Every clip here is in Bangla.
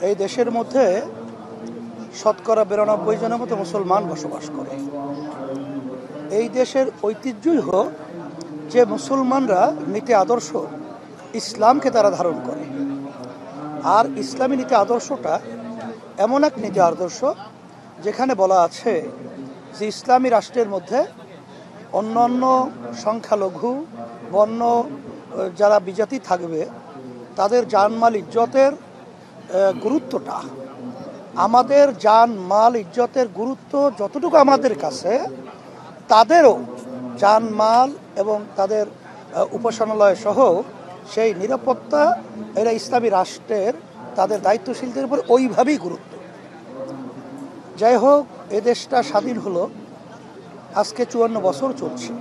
এই দেশের মধ্যে শতকরা 92 জনের মতো মুসলমান বসবাস করে। এই দেশের ঐতিহ্যই হলো যে মুসলমানরা নীতি আদর্শ ইসলামকে তারা ধারণ করে। আর ইসলামী নীতি আদর্শটা এমন এক নীতি আদর্শ যেখানে বলা আছে যে ইসলামী রাষ্ট্রের মধ্যে অন্যান্য সংখ্যালঘু বর্ণ যারা বিজাতি থাকবে তাদের জানমাল ইজ্জতের গুরুত্বটা, আমাদের জানমাল ইজ্জতের গুরুত্ব যতটুকু আমাদের কাছে, তাদেরও জানমাল এবং তাদের উপাসনালয় সহ সেই নিরাপত্তা এরা ইসলামী রাষ্ট্রের তাদের দায়িত্বশীলদের উপর ওইভাবেই গুরুত্ব। যাই হোক, এ দেশটা স্বাধীন হলো আজকে 54 বছর চলছে।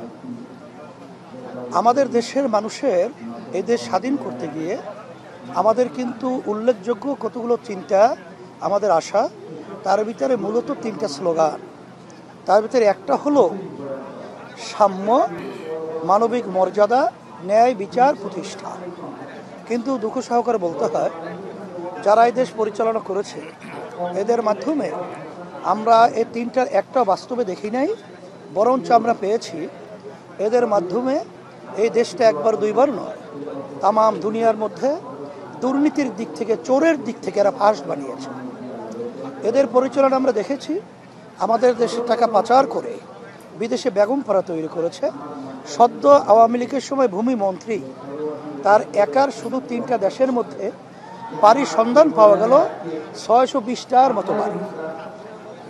আমাদের দেশের মানুষের এই দেশ স্বাধীন করতে গিয়ে আমাদের কিন্তু উল্লেখযোগ্য কতগুলো চিন্তা, আমাদের আশা, তার ভিতরে মূলত 3টা স্লোগান। তার ভিতরে একটা হলো সাম্য, মানবিক মর্যাদা, ন্যায় বিচার প্রতিষ্ঠা। কিন্তু দুঃখ সহকারে বলতে হয়, যারা এই দেশ পরিচালনা করেছে এদের মাধ্যমে আমরা এই 3টার একটা বাস্তবে দেখি নাই, বরঞ্চ আমরা পেয়েছি এদের মাধ্যমে এই দেশটা একবার দুইবার নয়, তাম দুনিয়ার মধ্যে দুর্নীতির দিক থেকে, চোরের দিক থেকে এরা ফার্স্ট বানিয়েছে। এদের পরিচালনা আমরা দেখেছি, আমাদের দেশের টাকা পাচার করে বিদেশে বেগমপাড়া তৈরি করেছে। সদ্য আওয়ামী লীগের সময় ভূমি মন্ত্রী তার একার শুধু 3টা দেশের মধ্যে বাড়ির সন্ধান পাওয়া গেল 620টার মতো বাড়ি,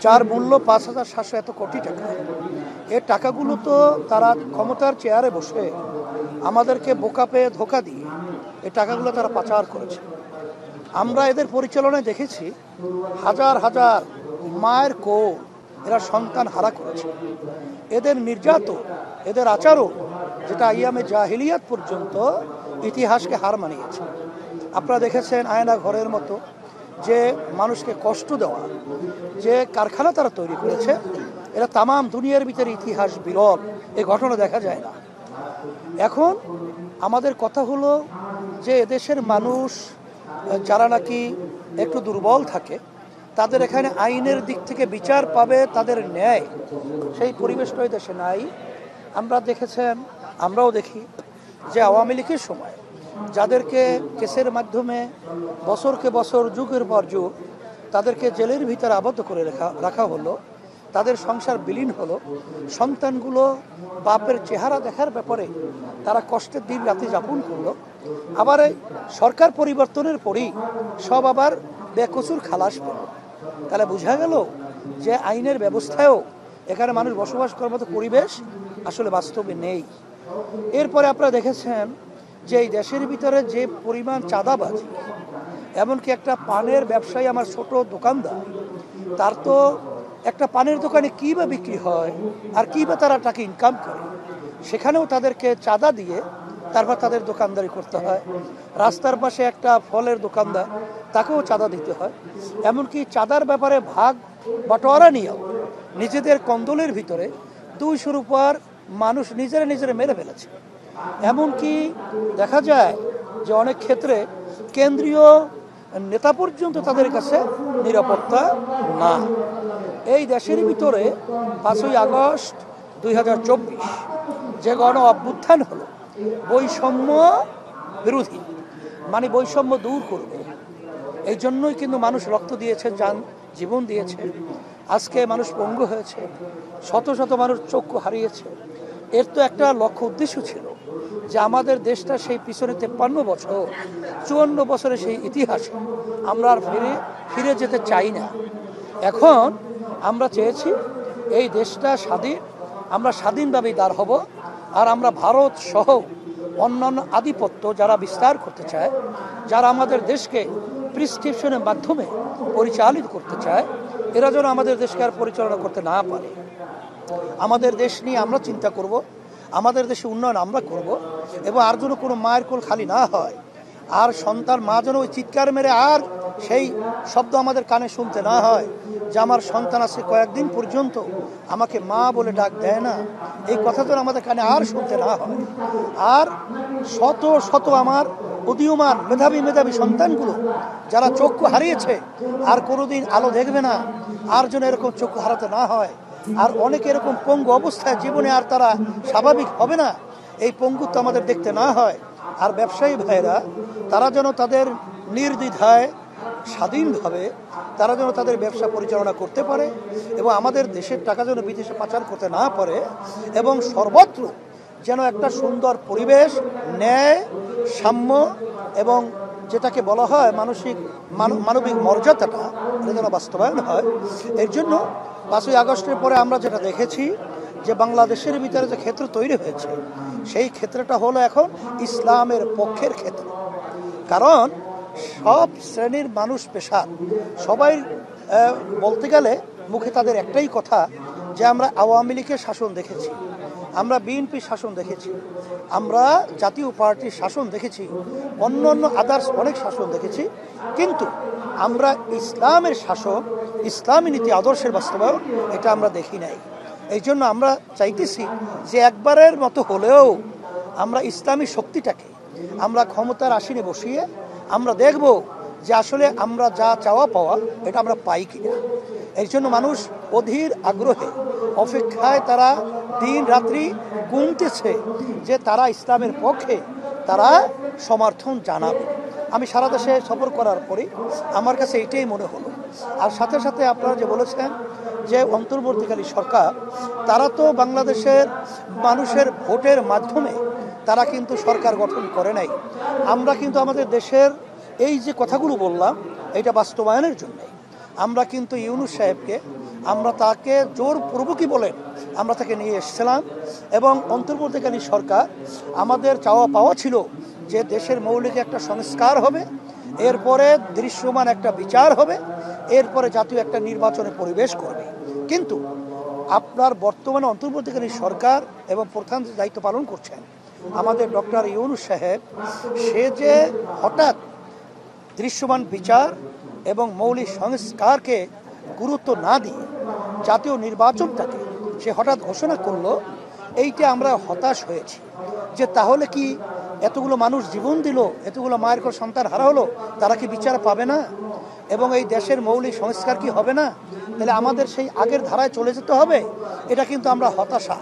যার মূল্য 5,700 এত কোটি টাকা। এর টাকাগুলো তো তারা ক্ষমতার চেয়ারে বসে আমাদেরকে বোকা পেয়ে ধোকা দিয়ে এই টাকাগুলো তারা পাচার করেছে। আমরা এদের পরিচালনায় দেখেছি হাজার হাজার মায়ের কোল এরা সন্তান হারা করেছে। এদের নির্যাতন, এদের আচরণ, যেটা আইয়ামে জাহিলিয়াত পর্যন্ত ইতিহাসকে হার মানিয়েছে। আপনারা দেখেছেন আয়না ঘরের মতো যে মানুষকে কষ্ট দেওয়া যে কারখানা তারা তৈরি করেছে, এরা তাম দুনিয়ার ভিতরে ইতিহাস বিরল, এই ঘটনা দেখা যায় না। এখন আমাদের কথা হলো যে এদেশের মানুষ যারা নাকি একটু দুর্বল থাকে, তাদের এখানে আইনের দিক থেকে বিচার পাবে, তাদের ন্যায়, সেই পরিবেশটাই দেশে নাই। আমরা দেখেছেন, আমরাও দেখি যে আওয়ামী লীগের সময় যাদেরকে কেসের মাধ্যমে বছরকে বছর, যুগের পর যুগ তাদেরকে জেলের ভিতরে আবদ্ধ করে রাখা হলো, তাদের সংসার বিলীন হলো, সন্তানগুলো বাপের চেহারা দেখার ব্যাপারে তারা কষ্টের দিন রাতে যাপন করলো। আবার এই সরকার পরিবর্তনের পরই সব আবার বেকসুর খালাস পেল। তাহলে বোঝা গেল যে আইনের ব্যবস্থায়ও এখানে মানুষ বসবাস করার মতো পরিবেশ আসলে বাস্তবে নেই। এরপরে আপনারা দেখেছেন যে এই দেশের ভিতরে যে পরিমাণ চাঁদাবাজি, এমনকি একটা পানের ব্যবসায়ী, আমার ছোট দোকানদার, তার তো একটা পানের দোকানে কী বা বিক্রি হয় আর কী বা তারা টাকা ইনকাম করে, সেখানেও তাদেরকে চাঁদা দিয়ে তারপর তাদের দোকানদারি করতে হয়। রাস্তার পাশে একটা ফলের দোকানদার, তাকেও চাঁদা দিতে হয়। এমনকি চাঁদার ব্যাপারে ভাগ বাটোয়ারা নিয়েও নিজেদের কন্দলের ভিতরে 200-র উপর মানুষ নিজেরা মেরে ফেলেছে। এমনকি দেখা যায় যে অনেক ক্ষেত্রে কেন্দ্রীয় নেতা পর্যন্ত তাদের কাছে নিরাপত্তা না। এই দেশের ভিতরে 5ই আগস্ট 2024 যে গণ অভ্যুত্থান হলো, বৈষম্য বিরোধী, মানে বৈষম্য দূর করবে, এই জন্যই কিন্তু মানুষ রক্ত দিয়েছে, জীবন দিয়েছে। আজকে মানুষ পঙ্গু হয়েছে, শত শত মানুষ চক্ষু হারিয়েছে। এর তো একটা লক্ষ্য উদ্দেশ্য ছিল যে আমাদের দেশটা সেই পিছনে 53 বছর, 54 বছরের সেই ইতিহাসে আমরা আর ফিরে যেতে চাই না। এখন আমরা চেয়েছি এই দেশটা স্বাধীন, আমরা স্বাধীনভাবেই দাঁড় হব। আর আমরা ভারত সহ অন্যান্য আধিপত্য যারা বিস্তার করতে চায়, যারা আমাদের দেশকে প্রিসক্রিপশনের মাধ্যমে পরিচালিত করতে চায়, এরা যেন আমাদের দেশকে আর পরিচালনা করতে না পারে। আমাদের দেশ নিয়ে আমরা চিন্তা করব, আমাদের দেশে উন্নয়ন আমরা করব, এবং আর যেন কোনো মায়ের কোল খালি না হয়, আর সন্তান মা যেন ওই চিৎকার মেরে আর সেই শব্দ আমাদের কানে শুনতে না হয় যে আমার সন্তান আছে কয়েকদিন পর্যন্ত আমাকে মা বলে ডাক দেয় না, এই কথা যেন আমাদের কানে আর শুনতে না হয়। আর শত শত আমার উদীয়মান মেধাবী মেধাবী সন্তানগুলো যারা চক্ষু হারিয়েছে আর কোনোদিন আলো দেখবে না, আর যেন এরকম চক্ষু হারাতে না হয়। আর অনেকে এরকম পঙ্গু অবস্থায় জীবনে আর তারা স্বাভাবিক হবে না, এই পঙ্গুত্ব আমাদের দেখতে না হয়। আর ব্যবসায়ী ভাইয়েরা তারা যেন তাদের নির্দ্বিধায় স্বাধীনভাবে তারা যেন তাদের ব্যবসা পরিচালনা করতে পারে এবং আমাদের দেশের টাকা যেন বিদেশে পাচার করতে না পারে, এবং সর্বত্র যেন একটা সুন্দর পরিবেশ, ন্যায়, সাম্য এবং যেটাকে বলা হয় মানবিক মর্যাদাটা এটা যেন বাস্তবায়ন হয়। এর জন্য 5ই আগস্টের পরে আমরা যেটা দেখেছি যে বাংলাদেশের ভিতরে যে ক্ষেত্র তৈরি হয়েছে, সেই ক্ষেত্রটা হলো এখন ইসলামের পক্ষের ক্ষেত্র। কারণ সব শ্রেণীর মানুষ পেশার সবাই বলতে গেলে মুখে তাদের একটাই কথা যে আমরা আওয়ামী লীগের শাসন দেখেছি, আমরা বিএনপির শাসন দেখেছি, আমরা জাতীয় পার্টির শাসন দেখেছি, অন্য অন্য আদার্স অনেক শাসন দেখেছি, কিন্তু আমরা ইসলামের শাসন, ইসলামী নীতি আদর্শের বাস্তবায়ন এটা আমরা দেখি নাই। এই জন্য আমরা চাইতেছি যে একবারের মতো হলেও আমরা ইসলামী শক্তিটাকে আমরা ক্ষমতার আসনে বসিয়ে আমরা দেখব যে আসলে আমরা যা চাওয়া পাওয়া এটা আমরা পাই কিনা। এর জন্য মানুষ অধীর আগ্রহে অপেক্ষায় তারা দিন রাত্রি গুনতেছে যে তারা ইসলামের পক্ষে তারা সমর্থন জানাবে। আমি সারা দেশে সফর করার পরে আমার কাছে এটাই মনে হলো। আর সাথে সাথে আপনারা যে বলেছেন যে অন্তর্বর্তীকালী সরকার, তারা তো বাংলাদেশের মানুষের ভোটের মাধ্যমে তারা কিন্তু সরকার গঠন করে নাই। আমরা কিন্তু আমাদের দেশের এই যে কথাগুলো বললাম এটা বাস্তবায়নের জন্য আমরা কিন্তু ইউনূস সাহেবকে আমরা তাকে জোরপূর্বকই বলেন আমরা তাকে নিয়ে এসেছিলাম। এবং অন্তর্বর্তীকালীন সরকার আমাদের চাওয়া পাওয়া ছিল যে দেশের মৌলিক একটা সংস্কার হবে, এরপরে দৃশ্যমান একটা বিচার হবে, এরপরে জাতীয় একটা নির্বাচনের পরিবেশ করবে। কিন্তু আপনার বর্তমানে অন্তর্বর্তীকালীন সরকার এবং প্রধান দায়িত্ব পালন করছেন আমাদের ডক্টর ইউনূস সাহেব, সে যে হঠাৎ দৃশ্যমান বিচার এবং মৌলিক সংস্কারকে গুরুত্ব না দিয়ে জাতীয় নির্বাচনটাকে সে হঠাৎ ঘোষণা করলো, এইটা আমরা হতাশ হয়েছি যে তাহলে কি এতগুলো মানুষ জীবন দিল, এতগুলো মায়ের কোল সন্তান হারা হলো, তারা কি বিচার পাবে না এবং এই দেশের মৌলিক সংস্কার কি হবে না? তাহলে আমাদের সেই আগের ধারায় চলে যেতে হবে। এটা কিন্তু আমরা হতাশা